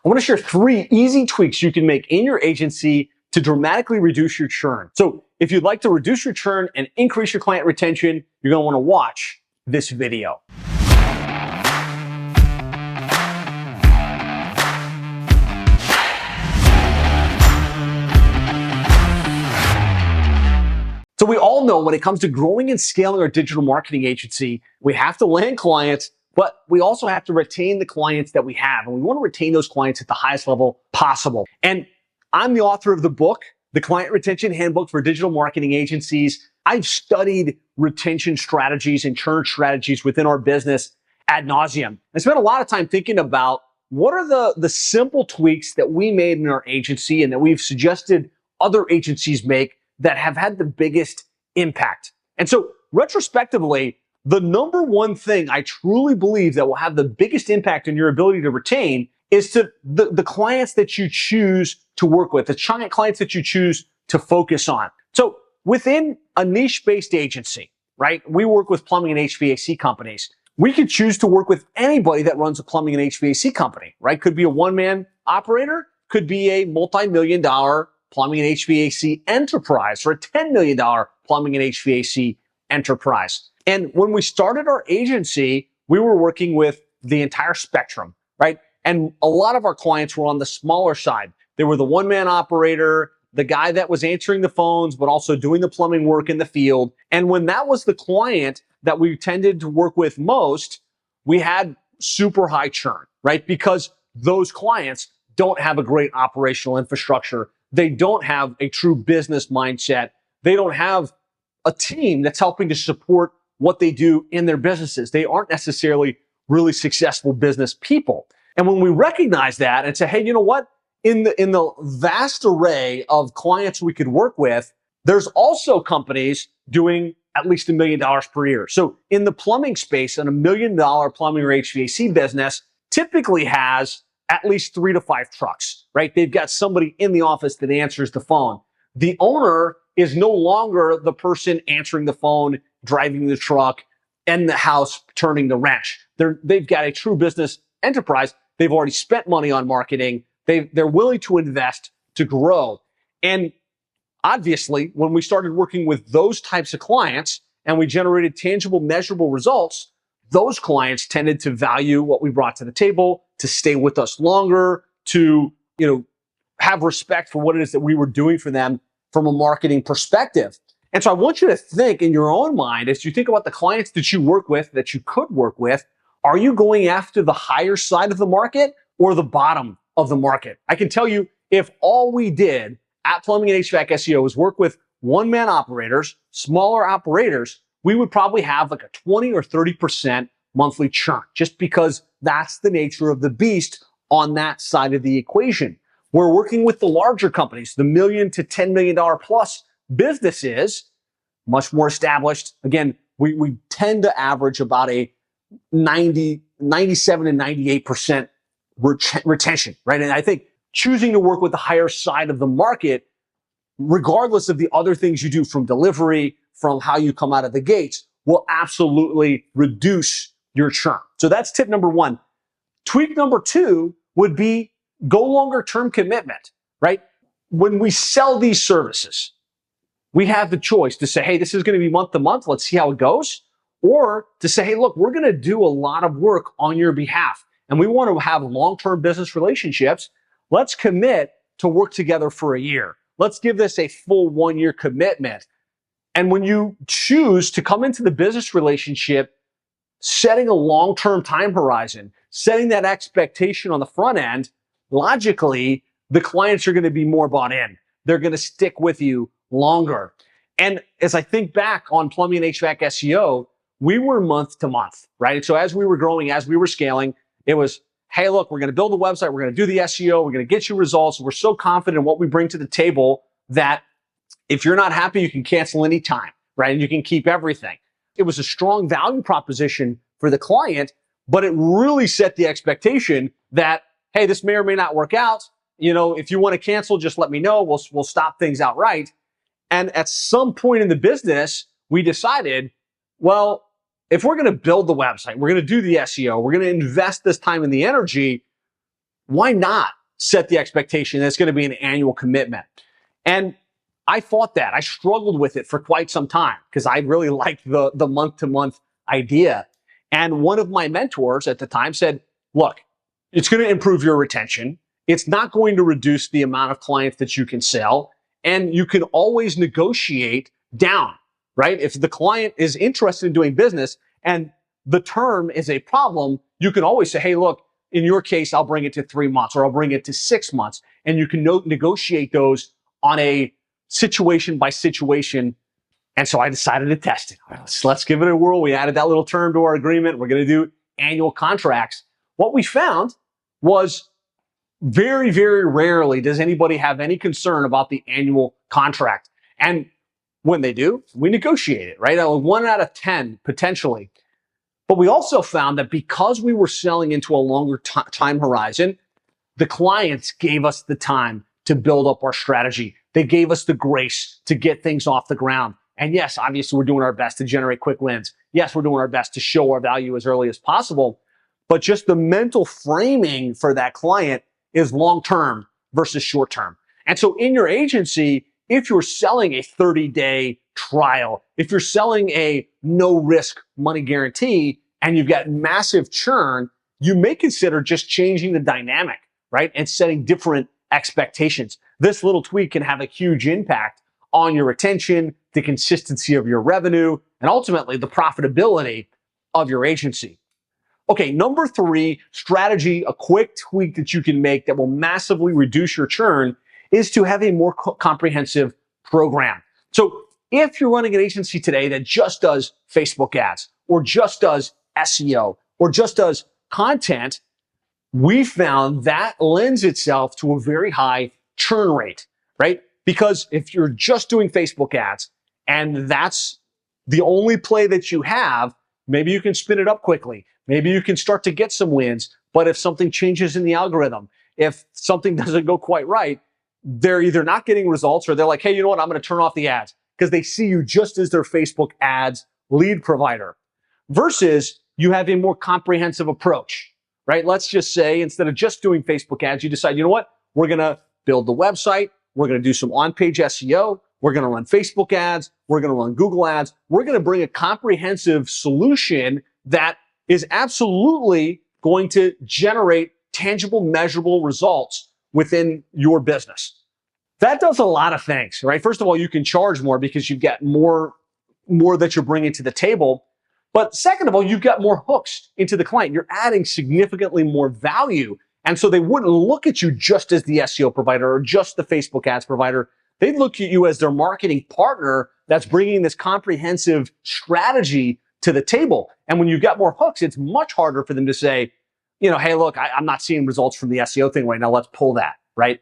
I want to share 3 easy tweaks you can make in your agency to dramatically reduce your churn. So if you'd like to reduce your churn and increase your client retention, you're going to want to watch this video. So we all know when it comes to growing and scaling our digital marketing agency, we have to land clients, but we also have to retain the clients that we have. And we want to retain those clients at the highest level possible. And I'm the author of the book, The Client Retention Handbook for Digital Marketing Agencies. I've studied retention strategies and churn strategies within our business ad nauseum. I spent a lot of time thinking about what are the simple tweaks that we made in our agency and that we've suggested other agencies make that have had the biggest impact. And so retrospectively, the number one thing I truly believe that will have the biggest impact on your ability to retain is to the clients that you choose to work with, the clients that you choose to focus on. So within a niche-based agency, right? We work with plumbing and HVAC companies. We could choose to work with anybody that runs a plumbing and HVAC company, right? Could be a one-man operator, could be a multi-million-dollar plumbing and HVAC enterprise or a $10 million plumbing and HVAC enterprise. And when we started our agency, we were working with the entire spectrum, right? And a lot of our clients were on the smaller side. They were the one-man operator, the guy that was answering the phones, but also doing the plumbing work in the field. And when that was the client that we tended to work with most, we had super high churn, right? Because those clients don't have a great operational infrastructure. They don't have a true business mindset. They don't have a team that's helping to support what they do in their businesses. They aren't necessarily really successful business people. And when we recognize that and say, hey, you know what? In the vast array of clients we could work with, there's also companies doing at least $1 million per year. So in the plumbing space, an $1 million plumbing or HVAC business typically has at least 3 to 5 trucks, right? They've got somebody in the office that answers the phone. The owner is no longer the person answering the phone, driving the truck, and the house turning the wrench. They've got a true business enterprise. They've already spent money on marketing. They're willing to invest to grow. And obviously, when we started working with those types of clients and we generated tangible, measurable results, those clients tended to value what we brought to the table, to stay with us longer, to, have respect for what it is that we were doing for them from a marketing perspective. And so I want you to think in your own mind, as you think about the clients that you work with, that you could work with, are you going after the higher side of the market or the bottom of the market? I can tell you, if all we did at Plumbing and HVAC SEO was work with one-man operators, smaller operators, we would probably have like a 20 or 30% monthly churn, just because that's the nature of the beast on that side of the equation. We're working with the larger companies, the $1 million to $10 million plus businesses, much more established. Again, we tend to average about a 97 and 98% retention, right? And I think choosing to work with the higher side of the market, regardless of the other things you do from delivery, from how you come out of the gates, will absolutely reduce your churn. So that's tip number 1. Tweak number 2 would be go longer term commitment, right? When we sell these services, we have the choice to say, hey, this is going to be month to month. Let's see how it goes. Or to say, hey, look, we're going to do a lot of work on your behalf and we want to have long-term business relationships. Let's commit to work together for a year. Let's give this a full 1-year commitment. And when you choose to come into the business relationship, setting a long-term time horizon, setting that expectation on the front end, logically, the clients are going to be more bought in. They're going to stick with you longer. And as I think back on plumbing and HVAC SEO, we were month to month, right? So as we were growing, as we were scaling, it was, hey, look, we're going to build a website. We're going to do the SEO. We're going to get you results. We're so confident in what we bring to the table that if you're not happy, you can cancel anytime, right? And you can keep everything. It was a strong value proposition for the client, but it really set the expectation that, hey, this may or may not work out. If you want to cancel, just let me know. We'll stop things outright. And at some point in the business, we decided, well, if we're going to build the website, we're going to do the SEO, we're going to invest this time and the energy, why not set the expectation that it's going to be an annual commitment? And I fought that. I struggled with it for quite some time because I really liked the month-to-month idea. And one of my mentors at the time said, look, it's going to improve your retention. It's not going to reduce the amount of clients that you can sell. And you can always negotiate down, right? If the client is interested in doing business and the term is a problem, you can always say, hey, look, in your case, I'll bring it to 3 months or I'll bring it to 6 months. And you can negotiate those on a situation by situation. And so I decided to test it. Let's give it a whirl. We added that little term to our agreement. We're going to do annual contracts. What we found was very, very rarely does anybody have any concern about the annual contract. And when they do, we negotiate it, right? 1 out of 10 potentially. But we also found that because we were selling into a longer time horizon, the clients gave us the time to build up our strategy. They gave us the grace to get things off the ground. And yes, obviously, we're doing our best to generate quick wins. Yes, we're doing our best to show our value as early as possible. But just the mental framing for that client is long-term versus short-term. And so in your agency, if you're selling a 30-day trial, if you're selling a no-risk money guarantee and you've got massive churn, you may consider just changing the dynamic, right? And setting different expectations. This little tweak can have a huge impact on your retention, the consistency of your revenue, and ultimately the profitability of your agency. Okay, number 3 strategy, a quick tweak that you can make that will massively reduce your churn is to have a more comprehensive program. So if you're running an agency today that just does Facebook ads or just does SEO or just does content, we found that lends itself to a very high churn rate, right? Because if you're just doing Facebook ads and that's the only play that you have, maybe you can spin it up quickly. Maybe you can start to get some wins. But if something changes in the algorithm, if something doesn't go quite right, they're either not getting results or they're like, hey, you know what? I'm going to turn off the ads because they see you just as their Facebook ads lead provider versus you have a more comprehensive approach, right? Let's just say instead of just doing Facebook ads, you decide, you know what? We're going to build the website. We're going to do some on-page SEO. We're going to run Facebook ads. We're going to run Google ads. We're going to bring a comprehensive solution that is absolutely going to generate tangible, measurable results within your business. That does a lot of things, right? First of all, you can charge more because you've got more that you're bringing to the table. But second of all, you've got more hooks into the client. You're adding significantly more value. And so they wouldn't look at you just as the SEO provider or just the Facebook ads provider. They'd look at you as their marketing partner that's bringing this comprehensive strategy to the table. And when you've got more hooks, it's much harder for them to say, you know, hey, look, I'm not seeing results from the SEO thing right now. Let's pull that, right?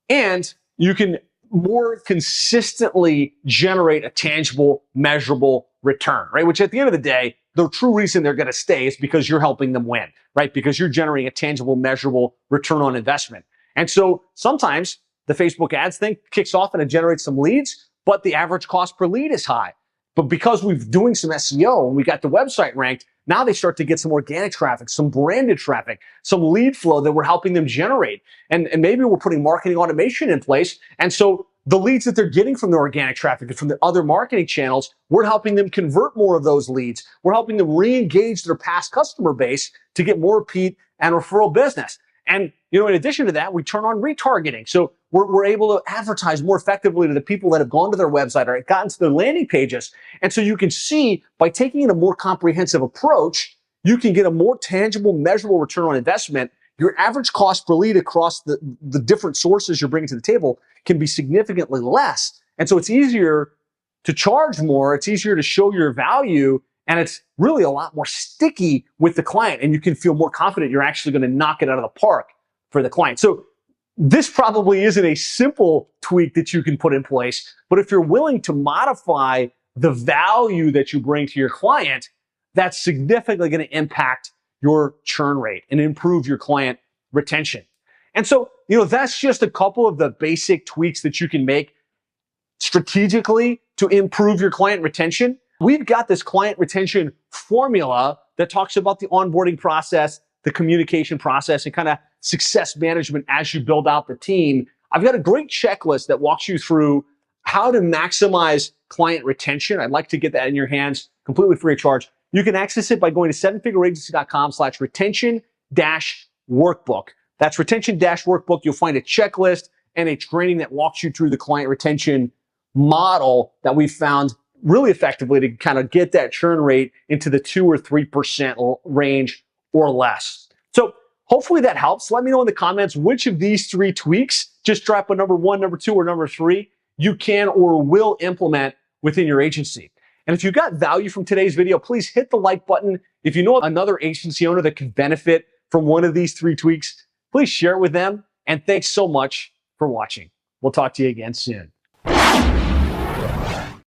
And you can more consistently generate a tangible, measurable return, right? Which at the end of the day, the true reason they're going to stay is because you're helping them win, right? Because you're generating a tangible, measurable return on investment. And so sometimes the Facebook ads thing kicks off and it generates some leads, but the average cost per lead is high. But because we're doing some SEO and we got the website ranked, now they start to get some organic traffic, some branded traffic, some lead flow that we're helping them generate. And maybe we're putting marketing automation in place. And so the leads that they're getting from the organic traffic and from the other marketing channels, we're helping them convert more of those leads. We're helping them re-engage their past customer base to get more repeat and referral business. And, you know, in addition to that, we turn on retargeting. So we're able to advertise more effectively to the people that have gone to their website or gotten to their landing pages. And so you can see by taking a more comprehensive approach, you can get a more tangible, measurable return on investment. Your average cost per lead across the different sources you're bringing to the table can be significantly less. And so it's easier to charge more. It's easier to show your value. And it's really a lot more sticky with the client. And you can feel more confident you're actually going to knock it out of the park for the client. So this probably isn't a simple tweak that you can put in place. But if you're willing to modify the value that you bring to your client, that's significantly going to impact your churn rate and improve your client retention. And so, you know, that's just a couple of the basic tweaks that you can make strategically to improve your client retention. We've got this client retention formula that talks about the onboarding process, the communication process and kind of success management as you build out the team, I've got a great checklist that walks you through how to maximize client retention. I'd like to get that in your hands completely free of charge. You can access it by going to sevenfigureagency.com/retention-workbook. That's retention-workbook. You'll find a checklist and a training that walks you through the client retention model that we found really effectively to kind of get that churn rate into the 2 or 3% range or less. So hopefully that helps. Let me know in the comments which of these 3 tweaks, just drop a number 1, number 2, or number 3, you can or will implement within your agency. And if you got value from today's video, please hit the like button. If you know another agency owner that could benefit from one of these 3 tweaks, please share it with them. And thanks so much for watching. We'll talk to you again soon.